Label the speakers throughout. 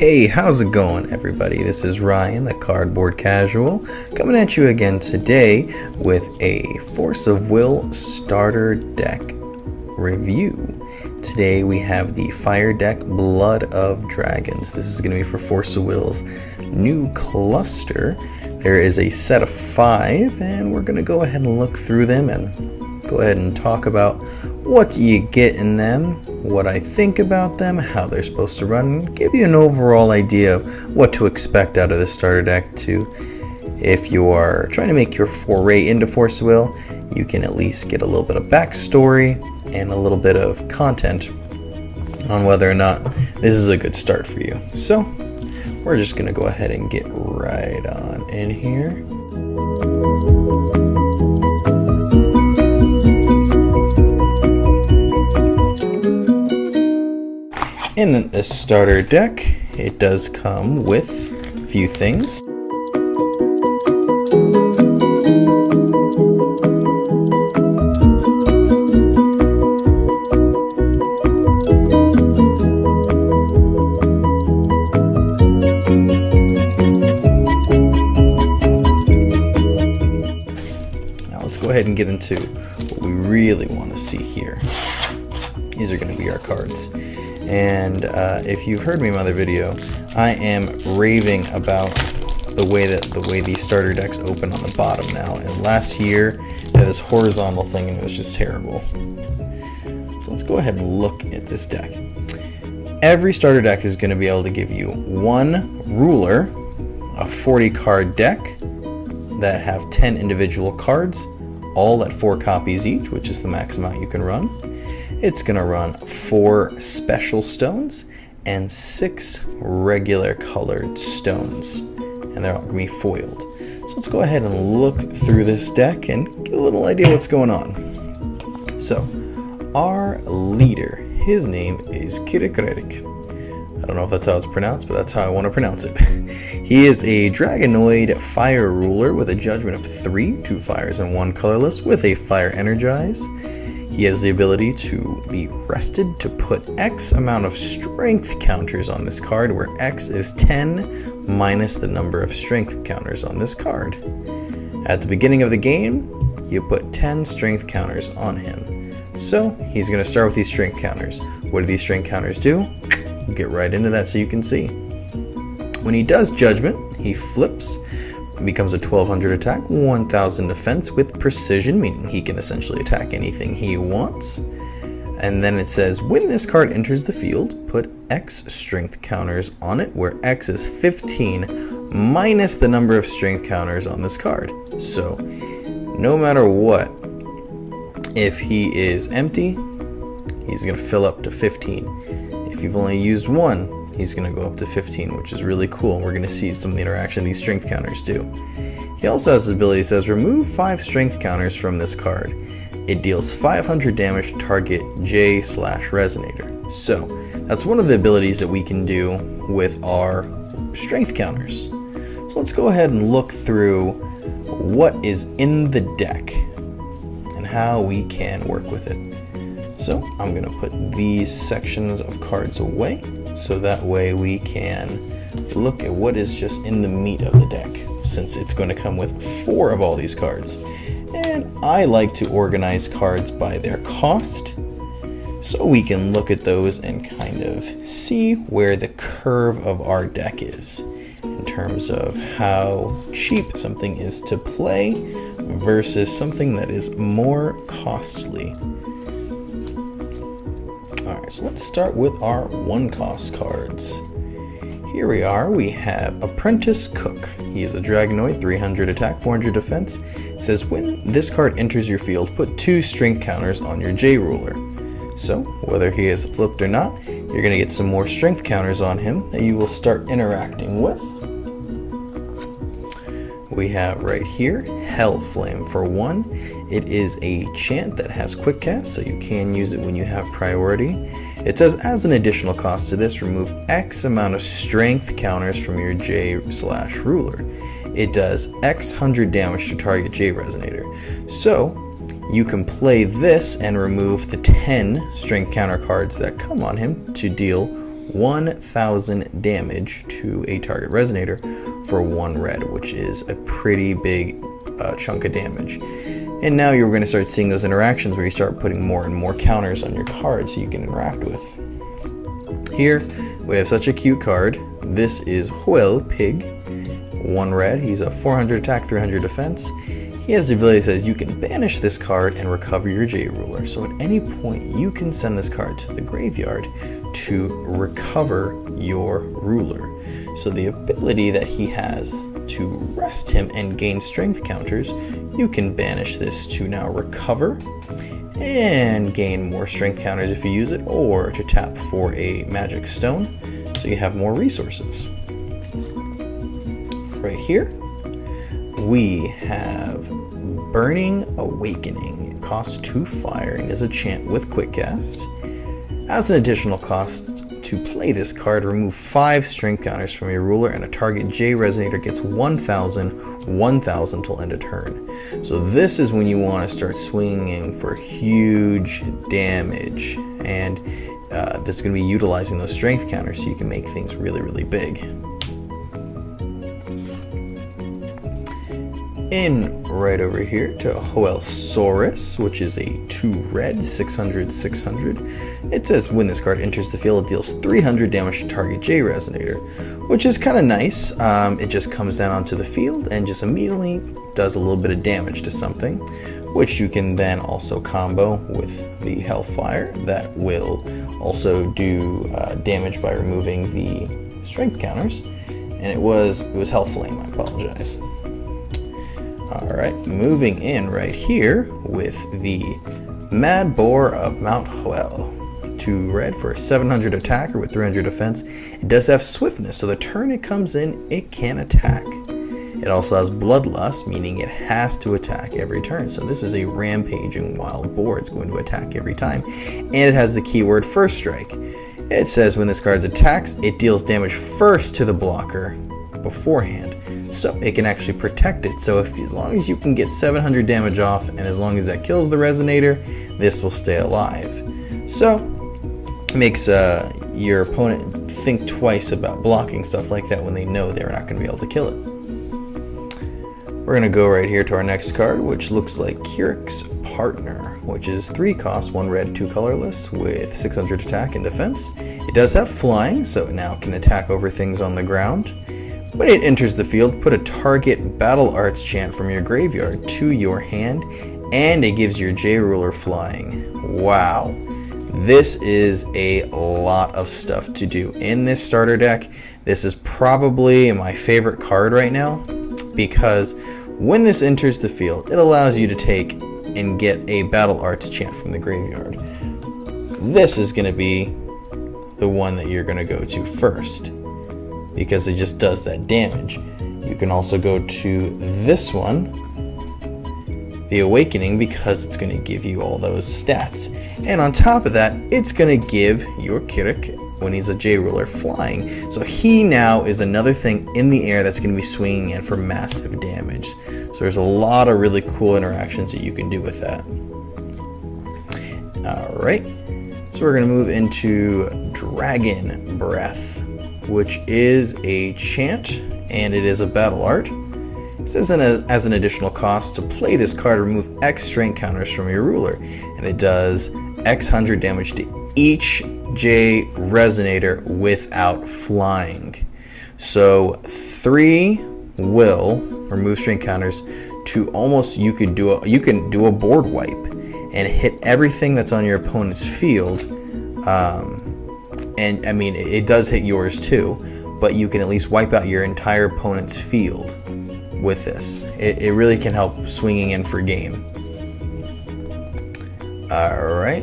Speaker 1: Hey, how's it going, everybody? This is Ryan, the Cardboard Casual, coming at you again today with a Force of Will starter deck review. Today we have the Fire deck Blood of Dragons. This is going to be for Force of Will's new cluster. There is a set of 5, and we're going to go ahead and look through them and go ahead and talk about what you get in them, what I think about them, how they're supposed to run, and give you an overall idea of what to expect out of this starter deck too. If you are trying to make your foray into Force of Will, you can at least get a little bit of backstory and a little bit of content on whether or not this is a good start for you. So we're just going to go ahead and get right on in here. In this starter deck, it does come with a few things. Now let's go ahead and get into what we really want to see here. These are going to be our cards. And if you've heard me in my other video, I am raving about the way these starter decks open on the bottom now. And last year, they had this horizontal thing and it was just terrible. So let's go ahead and look at this deck. Every starter deck is going to be able to give you one ruler, a 40 card deck that have 10 individual cards, all at 4 copies each, which is the max amount you can run. It's going to run 4 special stones and 6 regular colored stones, and they're all going to be foiled. So let's go ahead and look through this deck and get a little idea what's going on. So our leader, his name is Kirikrerik. I don't know if that's how it's pronounced, but that's how I want to pronounce it. He is a Dragonoid fire ruler with a judgment of 3, 2 fires and 1 colorless with a fire energize. He has the ability to be rested to put X amount of strength counters on this card, where X is 10 minus the number of strength counters on this card. At the beginning of the game, you put 10 strength counters on him. So he's going to start with these strength counters. What do these strength counters do? We'll get right into that so you can see. When he does Judgment, he flips. Becomes a 1200 attack, 1000 defense with precision, meaning he can essentially attack anything he wants. And then it says, when this card enters the field, put X strength counters on it, where X is 15 minus the number of strength counters on this card. So no matter what, if he is empty, he's going to fill up to 15. If you've only used 1, he's going to go up to 15, which is really cool. And we're going to see some of the interaction these strength counters do. He also has his ability that says, remove 5 strength counters from this card. It deals 500 damage to target J/Resonator. So that's one of the abilities that we can do with our strength counters. So let's go ahead and look through what is in the deck and how we can work with it. So I'm going to put these sections of cards away, so that way we can look at what is just in the meat of the deck, since it's going to come with 4 of all these cards. And I like to organize cards by their cost, so we can look at those and kind of see where the curve of our deck is in terms of how cheap something is to play versus something that is more costly. Alright, so let's start with our 1-cost cards. Here we are, we have Apprentice Cook. He is a Dragonoid, 300 attack, 400 defense. It says, when this card enters your field, put 2 strength counters on your J ruler. So, whether he is flipped or not, you're going to get some more strength counters on him that you will start interacting with. We have right here, Hellflame for 1. It is a chant that has quick cast, so you can use it when you have priority. It says, as an additional cost to this, remove X amount of strength counters from your J/ruler. It does X 100 damage to target J/Resonator. So you can play this and remove the 10 strength counter cards that come on him to deal 1,000 damage to a target resonator for 1 red, which is a pretty big chunk of damage. And now you're going to start seeing those interactions where you start putting more and more counters on your cards so you can interact with. Here we have such a cute card. This is Huel Pig, 1 red. He's a 400 attack, 300 defense. He has the ability that says you can banish this card and recover your J ruler. So at any point you can send this card to the graveyard to recover your ruler. So the ability that he has to rest him and gain strength counters, you can banish this to now recover and gain more strength counters if you use it, or to tap for a magic stone so you have more resources. Right here we have Burning Awakening. It costs 2 fire and is a chant with quick cast. As an additional cost to play this card, remove 5 strength counters from your ruler, and a target J resonator gets 1,000 till end of turn. So this is when you want to start swinging for huge damage, and this is going to be utilizing those strength counters so you can make things really, really big. In right over here to Hoelsaurus, which is a 2 red, 600. It says when this card enters the field, it deals 300 damage to target J resonator, which is kind of nice. It just comes down onto the field and just immediately does a little bit of damage to something, which you can then also combo with the Hellfire that will also do damage by removing the strength counters. And it was Hellflame, I apologize. Alright, moving in right here with the Mad Boar of Mount Huel. 2 red for a 700 attacker with 300 defense. It does have swiftness, so the turn it comes in, it can attack. It also has bloodlust, meaning it has to attack every turn. So this is a rampaging wild boar. It's going to attack every time. And it has the keyword First Strike. It says when this card attacks, it deals damage first to the blocker beforehand, so it can actually protect it. So as long as you can get 700 damage off, and as long as that kills the resonator, this will stay alive. So it makes your opponent think twice about blocking stuff like that when they know they're not going to be able to kill it. We're going to go right here to our next card, which looks like Kirik's Partner, which is 3 cost, 1 red, 2 colorless with 600 attack and defense. It does have flying, so it now can attack over things on the ground. When it enters the field, put a target Battle Arts chant from your graveyard to your hand, and it gives your J ruler flying. Wow. This is a lot of stuff to do in this starter deck. This is probably my favorite card right now, because when this enters the field, it allows you to take and get a Battle Arts chant from the graveyard. This is going to be the one that you're going to go to first, because it just does that damage. You can also go to this one, the Awakening, because it's going to give you all those stats. And on top of that, it's going to give your Kirik, when he's a J ruler, flying. So he now is another thing in the air that's going to be swinging in for massive damage. So there's a lot of really cool interactions that you can do with that. Alright, so we're going to move into Dragon Breath, which is a chant, and it is a battle art. It says as an additional cost to play this card, remove X strength counters from your ruler, and it does X 100 damage to each J resonator without flying. So 3 will remove strength counters to almost, you can do a board wipe and hit everything that's on your opponent's field. And I mean, it does hit yours too, but you can at least wipe out your entire opponent's field with this. It really can help swinging in for game. Alright,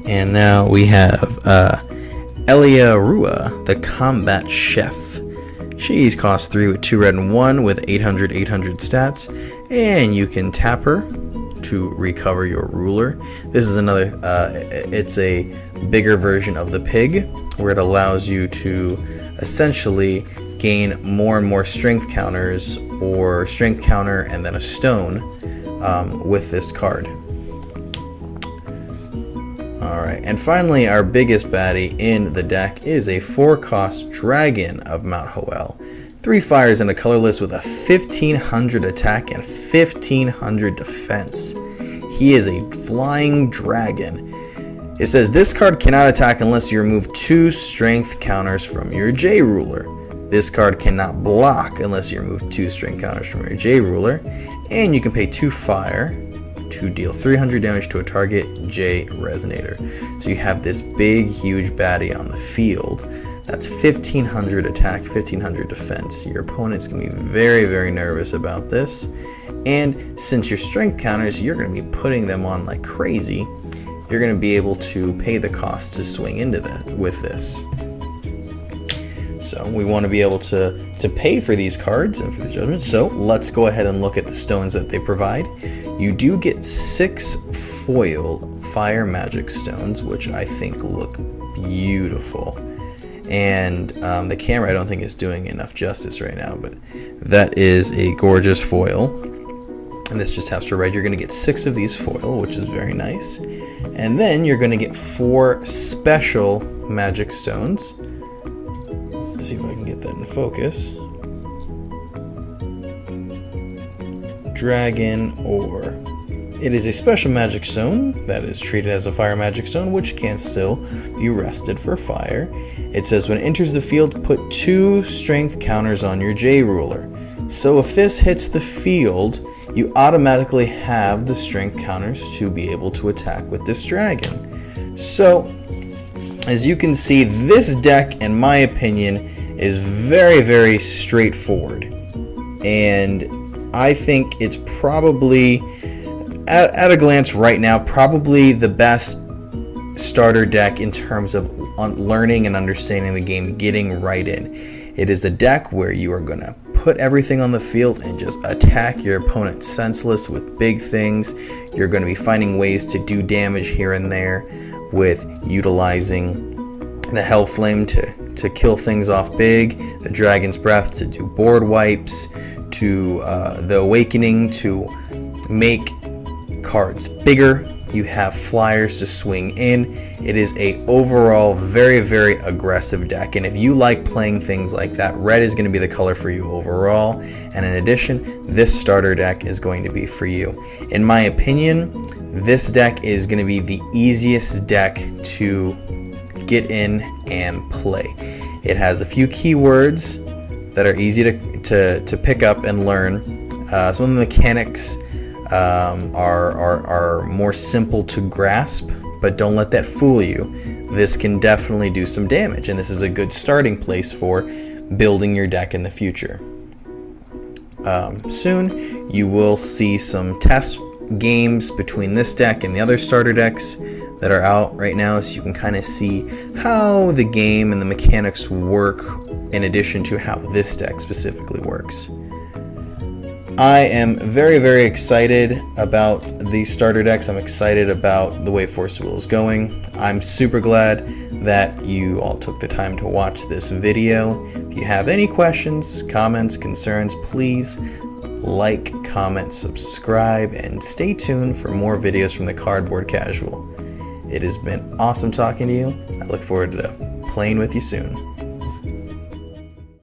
Speaker 1: and now we have Elia Rua, the Combat Chef. She's cost 3 with 2 red and 1 with 800 stats, and you can tap her to recover your ruler. This is another, it's a bigger version of the pig, where it allows you to essentially gain more and more strength counters, or strength counter and then a stone with this card. Alright, and finally our biggest baddie in the deck is a 4-cost Dragon of Mount Hoel. 3 fires and a colorless with a 1500 attack and 1500 defense. He is a flying dragon. It says this card cannot attack unless you remove 2 strength counters from your J ruler. This card cannot block unless you remove 2 strength counters from your J ruler. And you can pay 2 fire to deal 300 damage to a target J resonator. So you have this big, huge baddie on the field. That's 1500 attack, 1500 defense. Your opponent's going to be very, very nervous about this. And since your strength counters, you're going to be putting them on like crazy, you're going to be able to pay the cost to swing into that with this. So we want to be able to pay for these cards and for the judgment. So let's go ahead and look at the stones that they provide. You do get 6 foil fire magic stones, which I think look beautiful. And the camera I don't think is doing enough justice right now, but that is a gorgeous foil. And this just taps for red. You're going to get 6 of these foil, which is very nice. And then you're going to get 4 special magic stones. Let's see if I can get that in focus. Dragon Ore. It is a special magic stone that is treated as a fire magic stone, which can still be rested for fire. It says when it enters the field, put 2 strength counters on your J ruler. So if this hits the field, you automatically have the strength counters to be able to attack with this dragon. So as you can see, this deck, in my opinion, is very, very straightforward. And I think it's probably, at a glance right now, probably the best starter deck in terms of learning and understanding the game, getting right in. It is a deck where you are going to put everything on the field and just attack your opponent senseless with big things. You're going to be finding ways to do damage here and there with utilizing the Hellflame to kill things off big, the Dragon's Breath to do board wipes, to the Awakening to make cards bigger. You have flyers to swing in. It is a overall very, very aggressive deck, and if you like playing things like that, red is going to be the color for you overall. And in addition, this starter deck is going to be for you. In my opinion, this deck is going to be the easiest deck to get in and play. It has a few keywords that are easy to pick up and learn. Some of the mechanics are more simple to grasp, but don't let that fool you. This can definitely do some damage, and this is a good starting place for building your deck in the future. Soon you will see some test games between this deck and the other starter decks that are out right now, so you can kind of see how the game and the mechanics work in addition to how this deck specifically works. I am very, very excited about these starter decks. I'm excited about the way Force Duel is going. I'm super glad that you all took the time to watch this video. If you have any questions, comments, concerns, please like, comment, subscribe, and stay tuned for more videos from the Cardboard Casual. It has been awesome talking to you. I look forward to playing with you soon.